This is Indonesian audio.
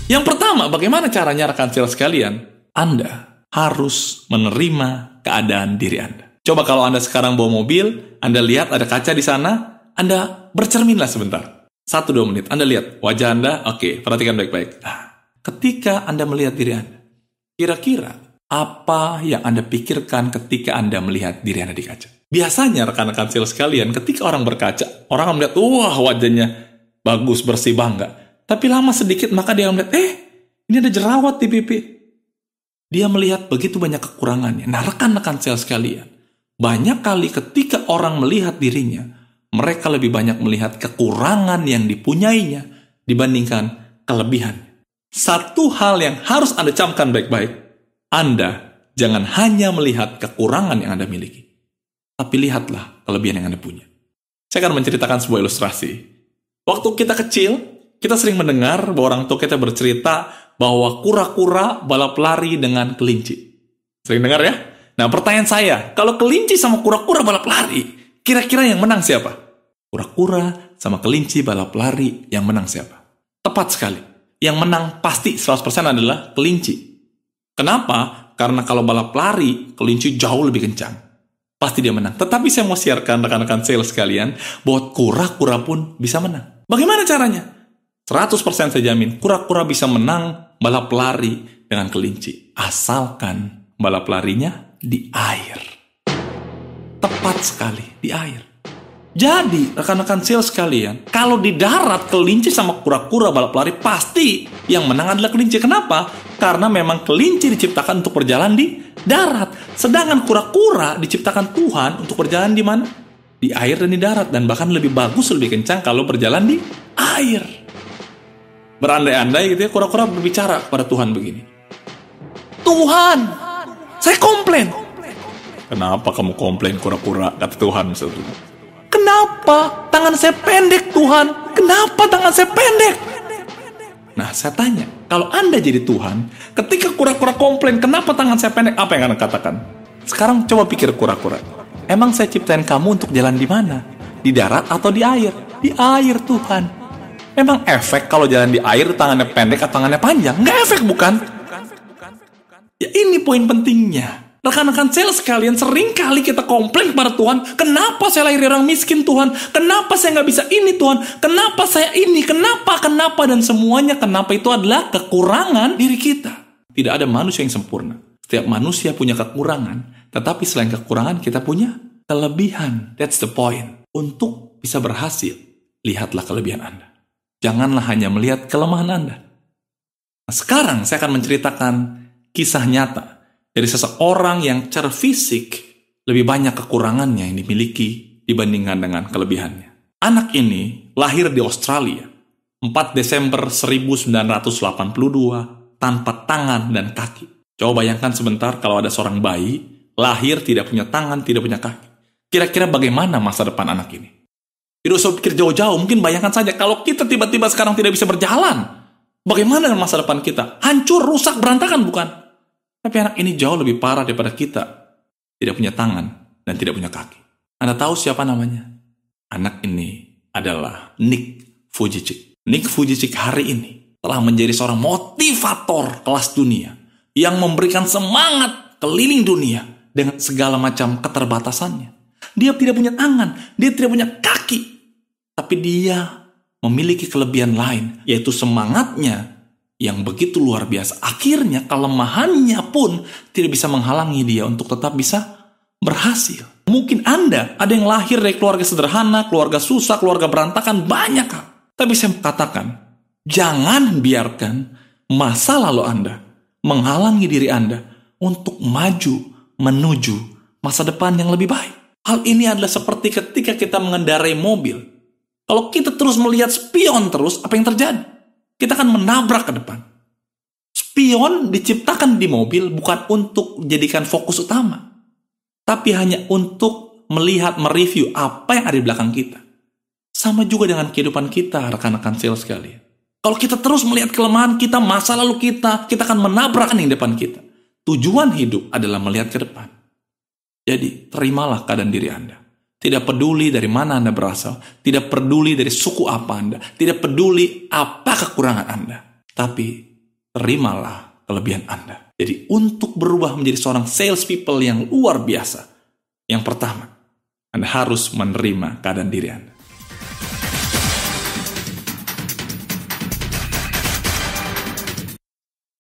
Yang pertama, bagaimana caranya rekan sales sekalian? Anda harus menerima keadaan diri Anda. Coba kalau Anda sekarang bawa mobil, Anda lihat ada kaca di sana, Anda bercerminlah sebentar. 1-2 menit, Anda lihat wajah Anda, oke, perhatikan baik-baik. Nah, ketika Anda melihat diri Anda, kira-kira apa yang Anda pikirkan ketika Anda melihat diri Anda di kaca? Biasanya rekan-rekan sales sekalian, ketika orang berkaca, orang akan melihat, wah wajahnya bagus, bersih, bangga. Tapi lama sedikit maka dia melihat, ini ada jerawat di pipi. Dia melihat begitu banyak kekurangannya. Nah, rekan-rekan sales sekalian, banyak kali ketika orang melihat dirinya, mereka lebih banyak melihat kekurangan yang dipunyainya dibandingkan kelebihan. Satu hal yang harus Anda camkan baik-baik, Anda jangan hanya melihat kekurangan yang Anda miliki, tapi lihatlah kelebihan yang Anda punya. Saya akan menceritakan sebuah ilustrasi. Waktu kita kecil, kita sering mendengar bahwa orang tua kita bercerita bahwa kura-kura balap lari dengan kelinci. Sering dengar ya? Nah, pertanyaan saya, kalau kelinci sama kura-kura balap lari, kira-kira yang menang siapa? Kura-kura sama kelinci balap lari, yang menang siapa? Tepat sekali. Yang menang pasti 100% adalah kelinci. Kenapa? Karena kalau balap lari, kelinci jauh lebih kencang. Pasti dia menang. Tetapi saya mau siarkan rekan-rekan sales sekalian, bahwa kura-kura pun bisa menang. Bagaimana caranya? 100% saya jamin, kura-kura bisa menang balap lari dengan kelinci. Asalkan balap larinya di air. Tepat sekali, di air. Jadi, rekan-rekan sales sekalian, kalau di darat kelinci sama kura-kura balap lari, pasti yang menang adalah kelinci. Kenapa? Karena memang kelinci diciptakan untuk berjalan di darat. Sedangkan kura-kura diciptakan Tuhan untuk berjalan di mana? Di air dan di darat. Dan bahkan lebih bagus, lebih kencang kalau berjalan di air. Berandai-andai gitu ya, kura-kura berbicara kepada Tuhan begini. Tuhan, saya komplain. Kenapa kamu komplain kura-kura? Kata Tuhan sebetulnya. Kenapa tangan saya pendek Tuhan? Kenapa tangan saya pendek? Nah, saya tanya, kalau Anda jadi Tuhan, ketika kura-kura komplain, kenapa tangan saya pendek? Apa yang Anda katakan? Sekarang coba pikir kura-kura. Emang saya ciptain kamu untuk jalan di mana? Di darat atau di air? Di air Tuhan. Memang efek kalau jalan di air tangannya pendek atau tangannya panjang? Nggak efek bukan? Ya ini poin pentingnya. Rekan-rekan sales sekalian, sering kali kita komplain kepada Tuhan, kenapa saya lahir orang miskin Tuhan? Kenapa saya nggak bisa ini Tuhan? Kenapa saya ini? Kenapa? Dan semuanya kenapa itu adalah kekurangan diri kita. Tidak ada manusia yang sempurna. Setiap manusia punya kekurangan. Tetapi selain kekurangan, kita punya kelebihan. That's the point. Untuk bisa berhasil, lihatlah kelebihan Anda. Janganlah hanya melihat kelemahan Anda. Nah, sekarang saya akan menceritakan kisah nyata dari seseorang yang secara fisik lebih banyak kekurangannya yang dimiliki dibandingkan dengan kelebihannya. Anak ini lahir di Australia 4 Desember 1982 tanpa tangan dan kaki. Coba bayangkan sebentar kalau ada seorang bayi lahir tidak punya tangan, tidak punya kaki. Kira-kira bagaimana masa depan anak ini? Tidak usah pikir jauh-jauh, mungkin bayangkan saja kalau kita tiba-tiba sekarang tidak bisa berjalan. Bagaimana dengan masa depan kita? Hancur, rusak, berantakan bukan? Tapi anak ini jauh lebih parah daripada kita. Tidak punya tangan dan tidak punya kaki. Anda tahu siapa namanya? Anak ini adalah Nick Vujicic. Nick Vujicic hari ini telah menjadi seorang motivator kelas dunia yang memberikan semangat keliling dunia dengan segala macam keterbatasannya. Dia tidak punya tangan, dia tidak punya kaki. Tapi dia memiliki kelebihan lain, yaitu semangatnya yang begitu luar biasa. Akhirnya kelemahannya pun tidak bisa menghalangi dia untuk tetap bisa berhasil. Mungkin Anda ada yang lahir dari keluarga sederhana, keluarga susah, keluarga berantakan, banyak hal. Tapi saya katakan, jangan biarkan masa lalu Anda menghalangi diri Anda untuk maju menuju masa depan yang lebih baik. Hal ini adalah seperti ketika kita mengendarai mobil. Kalau kita terus melihat spion terus, apa yang terjadi? Kita akan menabrak ke depan. Spion diciptakan di mobil bukan untuk dijadikan fokus utama, tapi hanya untuk melihat, mereview apa yang ada di belakang kita. Sama juga dengan kehidupan kita, rekan-rekan sales sekalian. Kalau kita terus melihat kelemahan kita, masa lalu kita akan menabrak yang di depan kita. Tujuan hidup adalah melihat ke depan. Jadi, terimalah keadaan diri Anda. Tidak peduli dari mana Anda berasal, tidak peduli dari suku apa Anda, tidak peduli apa kekurangan Anda. Tapi, terimalah kelebihan Anda. Jadi untuk berubah menjadi seorang salespeople yang luar biasa, yang pertama, Anda harus menerima keadaan diri Anda.